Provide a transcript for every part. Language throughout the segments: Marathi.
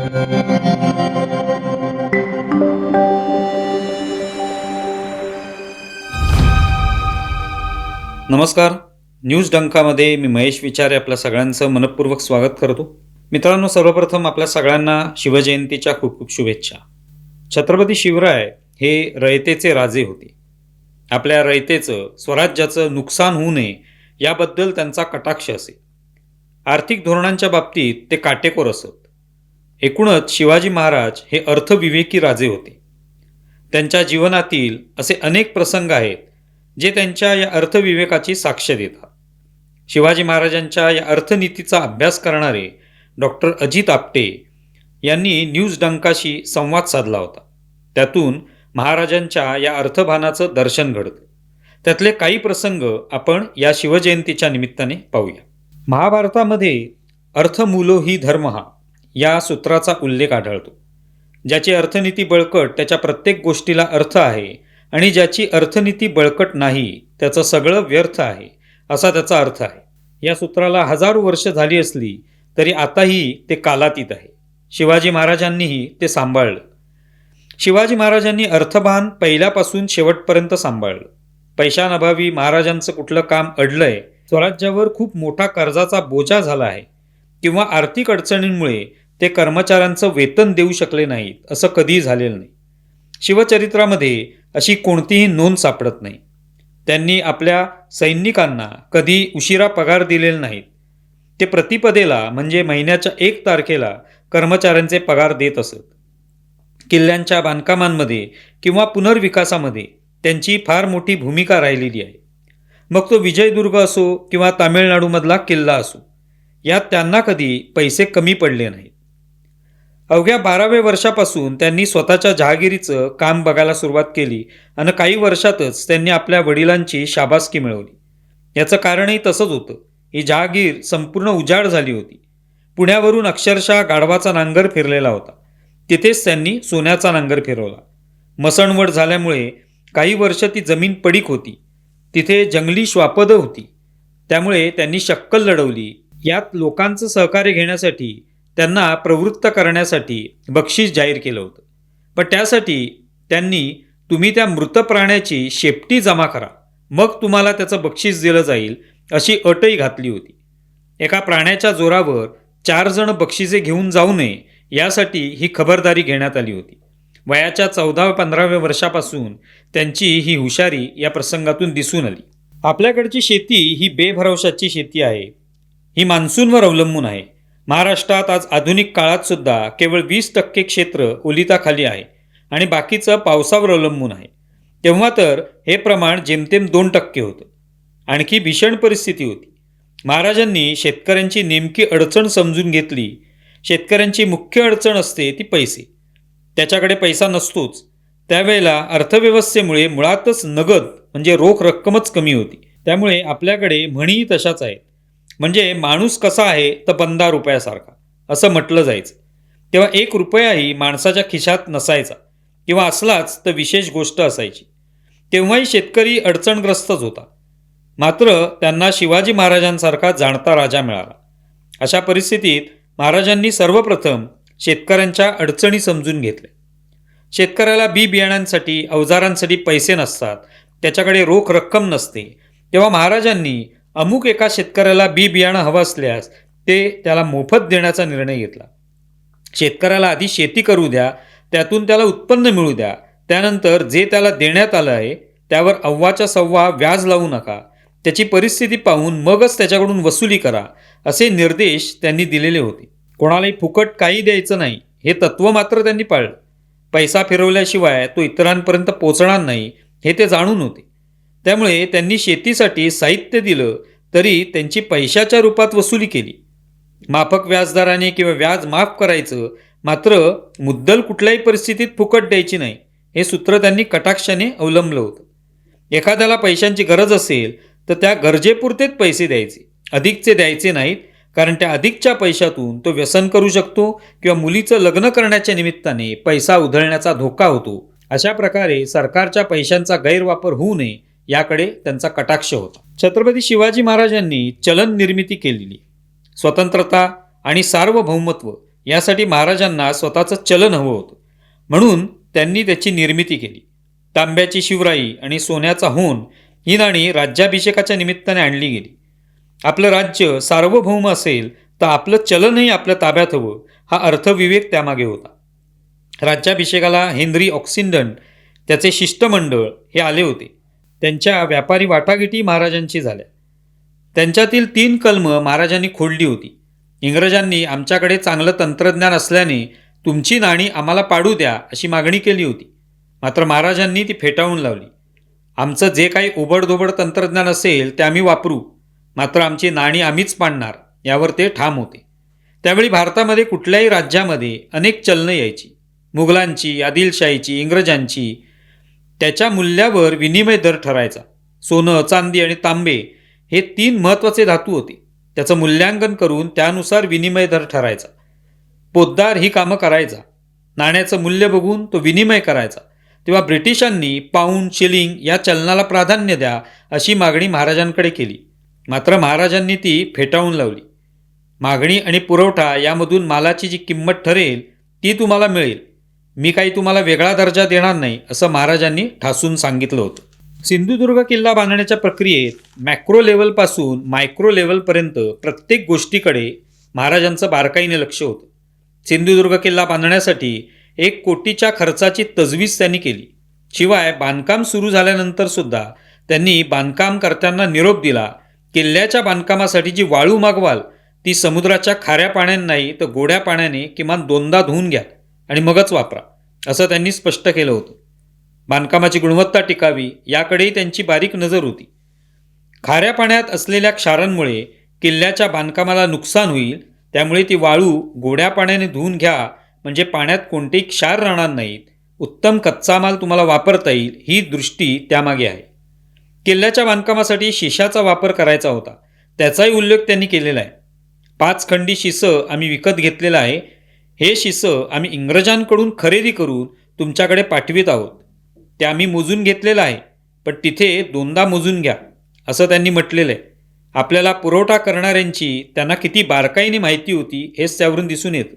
नमस्कार. न्यूज डंकामध्ये मी महेश विचारे आपल्या सगळ्यांचं मनपूर्वक स्वागत करतो. मित्रांनो, सर्वप्रथम आपल्या सगळ्यांना शिवजयंतीच्या खूप खूप शुभेच्छा. छत्रपती शिवराय हे रयतेचे राजे होते. आपल्या रयतेचं, स्वराज्याचं नुकसान होऊ नये याबद्दल त्यांचा कटाक्ष असे. आर्थिक धोरणांच्या बाबतीत ते काटेकोर असत. एकूणच शिवाजी महाराज हे अर्थविवेकी राजे होते. त्यांच्या जीवनातील असे अनेक प्रसंग आहेत जे त्यांच्या या अर्थविवेकाची साक्ष देतात. शिवाजी महाराजांच्या या अर्थनीतीचा अभ्यास करणारे डॉक्टर अजित आपटे यांनी न्यूज डंकाशी संवाद साधला होता. त्यातून महाराजांच्या या अर्थभानाचं दर्शन घडतं. त्यातले काही प्रसंग आपण या शिवजयंतीच्या निमित्ताने पाहूया. महाभारतामध्ये अर्थमूलो ही धर्मः या सूत्राचा उल्लेख आढळतो. ज्याची अर्थनीती बळकट त्याच्या प्रत्येक गोष्टीला अर्थ आहे आणि ज्याची अर्थनीती बळकट नाही त्याचं सगळं व्यर्थ आहे, असा त्याचा अर्थ आहे. या सूत्राला हजारो वर्ष झाली असली तरी आताही ते कालातीत आहे. शिवाजी महाराजांनीही ते सांभाळलं. शिवाजी महाराजांनी अर्थभान पहिल्यापासून शेवटपर्यंत सांभाळलं. पैशांअभावी महाराजांचं कुठलं काम अडलंय, स्वराज्यावर खूप मोठा कर्जाचा बोजा झाला आहे किंवा आर्थिक अडचणींमुळे ते कर्मचाऱ्यांचं वेतन देऊ शकले नाहीत असं कधीही झालेलं नाही. शिवचरित्रामध्ये अशी कोणतीही नोंद सापडत नाही. त्यांनी आपल्या सैनिकांना कधी उशिरा पगार दिलेले नाहीत. ते प्रतिपदेला म्हणजे महिन्याच्या 1 तारखेला कर्मचाऱ्यांचे पगार देत असत. किल्ल्यांच्या बांधकामांमध्ये किंवा पुनर्विकासामध्ये त्यांची फार मोठी भूमिका राहिलेली आहे. मग तो विजयदुर्ग असो किंवा तामिळनाडूमधला किल्ला असो, यात त्यांना कधी पैसे कमी पडले नाहीत. अवघ्या 12व्या वर्षापासून त्यांनी स्वतःच्या जहागिरीचं काम बघायला सुरुवात केली आणि काही वर्षातच त्यांनी आपल्या वडिलांची शाबासकी मिळवली. याचं कारणही तसंच होतं. ही जहागीर संपूर्ण उजाड झाली होती. पुण्यावरून अक्षरशः गाढवाचा नांगर फिरलेला होता. तिथेच त्यांनी सोन्याचा नांगर फिरवला. मसणवड झाल्यामुळे काही वर्ष ती जमीन पडीक होती. तिथे जंगली श्वापदं होती. त्यामुळे त्यांनी शक्कल लढवली. यात लोकांचं सहकार्य घेण्यासाठी, त्यांना प्रवृत्त करण्यासाठी बक्षीस जाहीर केलं होतं. पण त्यासाठी त्यांनी तुम्ही त्या मृत प्राण्याची शेपटी जमा करा, मग तुम्हाला त्याचं बक्षीस दिलं जाईल अशी अटही घातली होती. एका प्राण्याच्या जोरावर 4 जण बक्षिसे घेऊन जाऊ नये यासाठी ही खबरदारी घेण्यात आली होती. वयाच्या 14-15व्या वर्षापासून त्यांची ही हुशारी या प्रसंगातून दिसून आली. आपल्याकडची शेती ही बेभरवशाची शेती आहे. ही मान्सूनवर अवलंबून आहे. महाराष्ट्रात आज आधुनिक काळात सुद्धा केवळ 20% क्षेत्र ओलिताखाली आहे आणि बाकीचं पावसावर अवलंबून आहे. तेव्हा तर हे प्रमाण जेमतेम 2% होतं. आणखी भीषण परिस्थिती होती. महाराजांनी शेतकऱ्यांची नेमकी अडचण समजून घेतली. शेतकऱ्यांची मुख्य अडचण असते ती पैसे. त्याच्याकडे पैसा नसतोच. त्यावेळेला अर्थव्यवस्थेमुळे मुळातच नगद म्हणजे रोख रक्कमच कमी होती. त्यामुळे आपल्याकडे म्हणीही तशाच आहेत. म्हणजे माणूस कसा आहे तर 15 रुपयासारखा असं म्हटलं जायचं. तेव्हा 1 रुपयाही माणसाच्या खिशात नसायचा किंवा असलाच तर विशेष गोष्ट असायची. तेव्हाही शेतकरी अडचणग्रस्तच होता. मात्र त्यांना शिवाजी महाराजांसारखा जाणता राजा मिळाला. अशा परिस्थितीत महाराजांनी सर्वप्रथम शेतकऱ्यांच्या अडचणी समजून घेतल्या. शेतकऱ्याला बी बियाण्यांसाठी, अवजारांसाठी पैसे नसतात, त्याच्याकडे रोख रक्कम नसते. तेव्हा महाराजांनी अमुक एका शेतकऱ्याला बी बियाणं हवं असल्यास ते त्याला मोफत देण्याचा निर्णय घेतला. शेतकऱ्याला आधी शेती करू द्या, त्यातून त्याला उत्पन्न मिळू द्या. त्यानंतर जे त्याला देण्यात आलं आहे त्यावर अव्वाच्या सव्वा व्याज लावू नका. त्याची परिस्थिती पाहून मगच त्याच्याकडून वसुली करा, असे निर्देश त्यांनी दिलेले होते. कोणालाही फुकट काही द्यायचं नाही हे तत्त्व मात्र त्यांनी पाळलं. पैसा फिरवल्याशिवाय तो इतरांपर्यंत पोचणार नाही हे ते जाणून होते. त्यामुळे त्यांनी शेतीसाठी साहित्य दिलं तरी त्यांची पैशाच्या रूपात वसुली केली. माफक व्याजदराने किंवा व्याज माफ करायचं, मात्र मुद्दल कुठल्याही परिस्थितीत फुकट द्यायची नाही हे सूत्र त्यांनी कटाक्षाने अवलंबलं होतं. एखाद्याला पैशांची गरज असेल तर त्या गरजेपुरतेच पैसे द्यायचे, अधिकचे द्यायचे नाहीत. कारण त्या अधिकच्या पैशातून तो व्यसन करू शकतो किंवा मुलीचं लग्न करण्याच्या निमित्ताने पैसा उधळण्याचा धोका होतो. अशा प्रकारे सरकारच्या पैशांचा गैरवापर होऊ नये याकडे त्यांचा कटाक्ष होता. छत्रपती शिवाजी महाराजांनी चलन निर्मिती केलेली. स्वतंत्रता आणि सार्वभौमत्व यासाठी महाराजांना स्वतःचं चलन हवं होतं. म्हणून त्यांनी त्याची निर्मिती केली. तांब्याची शिवराई आणि सोन्याचा होन ही नाणी राज्याभिषेकाच्या निमित्ताने आणली गेली. आपलं राज्य सार्वभौम असेल तर आपलं चलनही आपल्या ताब्यात हवं, हा अर्थविवेक त्यामागे होता. राज्याभिषेकाला हेनरी ऑक्सिंडन, त्याचे शिष्टमंडळ हे आले होते. त्यांच्या व्यापारी वाटाघाटी महाराजांची झाल्या. त्यांच्यातील 3 कलमं महाराजांनी खोडली होती. इंग्रजांनी आमच्याकडे चांगलं तंत्रज्ञान असल्याने तुमची नाणी आम्हाला पाडू द्या अशी मागणी केली होती. मात्र महाराजांनी ती फेटाळून लावली. आमचं जे काही ओबडधोबड तंत्रज्ञान असेल ते आम्ही वापरू, मात्र आमची नाणी आम्हीच पाडणार, यावर ते ठाम होते. त्यावेळी भारतामध्ये कुठल्याही राज्यामध्ये अनेक चलनं यायची. मुघलांची, आदिलशाहीची, इंग्रजांची. त्याच्या मूल्यावर विनिमय दर ठरायचा. सोनं, चांदी आणि तांबे हे 3 महत्त्वाचे धातू होते. त्याचं मूल्यांकन करून त्यानुसार विनिमय दर ठरायचा. पोतदार ही कामं करायचा. नाण्याचं मूल्य बघून तो विनिमय करायचा. तेव्हा ब्रिटिशांनी पाऊंड, शिलिंग या चलनाला प्राधान्य द्या अशी मागणी महाराजांकडे केली. मात्र महाराजांनी ती फेटाळून लावली. मागणी आणि पुरवठा यामधून मालाची जी किंमत ठरेल ती तुम्हाला मिळेल, मी काही तुम्हाला वेगळा दर्जा देणार नाही, असं महाराजांनी ठासून सांगितलं होतं. सिंधुदुर्ग किल्ला बांधण्याच्या प्रक्रियेत मॅक्रो लेवलपासून मायक्रो लेवलपर्यंत प्रत्येक गोष्टीकडे महाराजांचं बारकाईने लक्ष होतं. सिंधुदुर्ग किल्ला बांधण्यासाठी 1 कोटीच्या खर्चाची तजवीज त्यांनी केली. शिवाय बांधकाम सुरू झाल्यानंतर सुद्धा त्यांनी बांधकामकर्त्यांना निरोप दिला, किल्ल्याच्या बांधकामासाठी जी वाळू मागवाल ती समुद्राच्या खाऱ्या पाण्याने नाही तर गोड्या पाण्याने किमान 2दा धुवून घ्या आणि मगच वापरा, असं त्यांनी स्पष्ट केलं होतं. बांधकामाची गुणवत्ता टिकावी याकडेही त्यांची बारीक नजर होती. खाऱ्या पाण्यात असलेल्या क्षारांमुळे किल्ल्याच्या बांधकामाला नुकसान होईल, त्यामुळे ती वाळू गोड्या पाण्याने धुवून घ्या, म्हणजे पाण्यात कोणतेही क्षार राहणार नाहीत, उत्तम कच्चा माल तुम्हाला वापरता येईल, ही दृष्टी त्यामागे आहे. किल्ल्याच्या बांधकामासाठी शिशाचा वापर करायचा होता, त्याचाही उल्लेख त्यांनी केलेला आहे. 5 खंडी शिसं आम्ही विकत घेतलेलं आहे. हे शिसं आम्ही इंग्रजांकडून खरेदी करून तुमच्याकडे पाठवित आहोत. ते आम्ही मोजून घेतलेलं आहे, पण तिथे 2दा मोजून घ्या, असं त्यांनी म्हटलेलं आहे. आपल्याला पुरवठा करणाऱ्यांची त्यांना किती बारकाईने माहिती होती हेच त्यावरून दिसून येतं.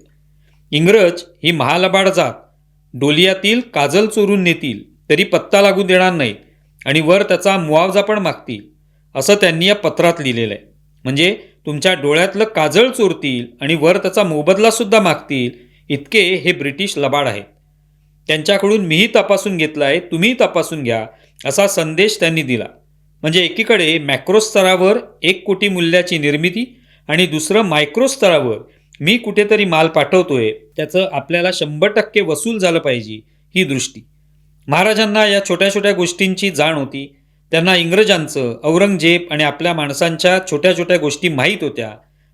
इंग्रज ही महालबाड जात, डोलियातील काजल चोरून नेतील तरी पत्ता लागू देणार नाहीत आणि वर त्याचा मुआवजा पण मागतील, असं त्यांनी या पत्रात लिहिलेलं आहे. म्हणजे तुमच्या डोळ्यातलं काजळ चोरतील आणि वर त्याचा मोबदलासुद्धा मागतील, इतके हे ब्रिटिश लबाड आहेत. त्यांच्याकडून मीही तपासून घेतला आहे, तुम्हीही तपासून घ्या, असा संदेश त्यांनी दिला. म्हणजे एकीकडे मॅक्रो स्तरावर 1 कोटी मूल्याची निर्मिती आणि दुसरं मायक्रो स्तरावर मी कुठेतरी माल पाठवतोय, त्याचं आपल्याला 100% वसूल झालं पाहिजे, ही दृष्टी. महाराजांना या छोट्या छोट्या गोष्टींची जाण होती. त्यांना इंग्रजांचं, औरंगजेब आणि आपल्या माणसांच्या छोट्या छोट्या गोष्टी माहीत होत्या.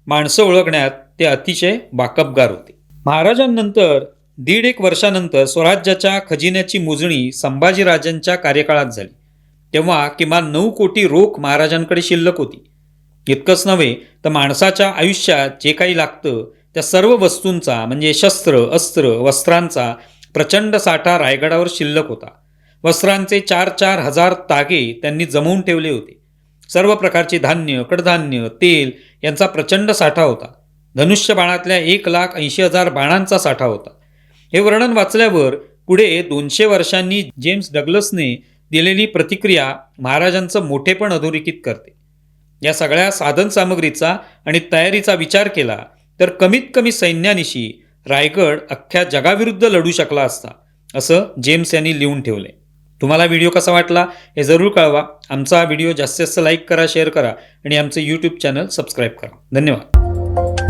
माणसं ओळखण्यात ते अतिशय बाकबगार होते. महाराजांनंतर 1.5 वर्षानंतर स्वराज्याच्या खजिन्याची मोजणी संभाजीराजांच्या कार्यकाळात झाली. तेव्हा किमान 9 कोटी रोख महाराजांकडे शिल्लक होती. इतकंच नव्हे तर माणसाच्या आयुष्यात जे काही लागतं त्या सर्व वस्तूंचा, म्हणजे शस्त्र, अस्त्र, वस्त्रांचा प्रचंड साठा रायगडावर शिल्लक होता. वस्त्रांचे 4-4 हजार तागे त्यांनी जमवून ठेवले होते. सर्व प्रकारचे धान्य, कडधान्य, तेल यांचा प्रचंड साठा होता. धनुष्य बाणातल्या 1,80,000 बाणांचा साठा होता. हे वर्णन वाचल्यावर पुढे 200 वर्षांनी जेम्स डग्लसने दिलेली प्रतिक्रिया महाराजांचं मोठेपण अधोरेखित करते. या सगळ्या साधनसामग्रीचा आणि तयारीचा विचार केला तर कमीत कमी सैन्यानिशी रायगड अख्ख्या जगाविरुद्ध लढू शकला असता, असं जेम्स यांनी लिहून ठेवले. तुम्हाला व्हिडिओ कसा वाटला हे जरूर कळवा. आमचा व्हिडिओ जास्तीत जास्त लाईक करा, शेअर करा आणि आमचं यूट्यूब चॅनल सबस्क्राईब करा. धन्यवाद.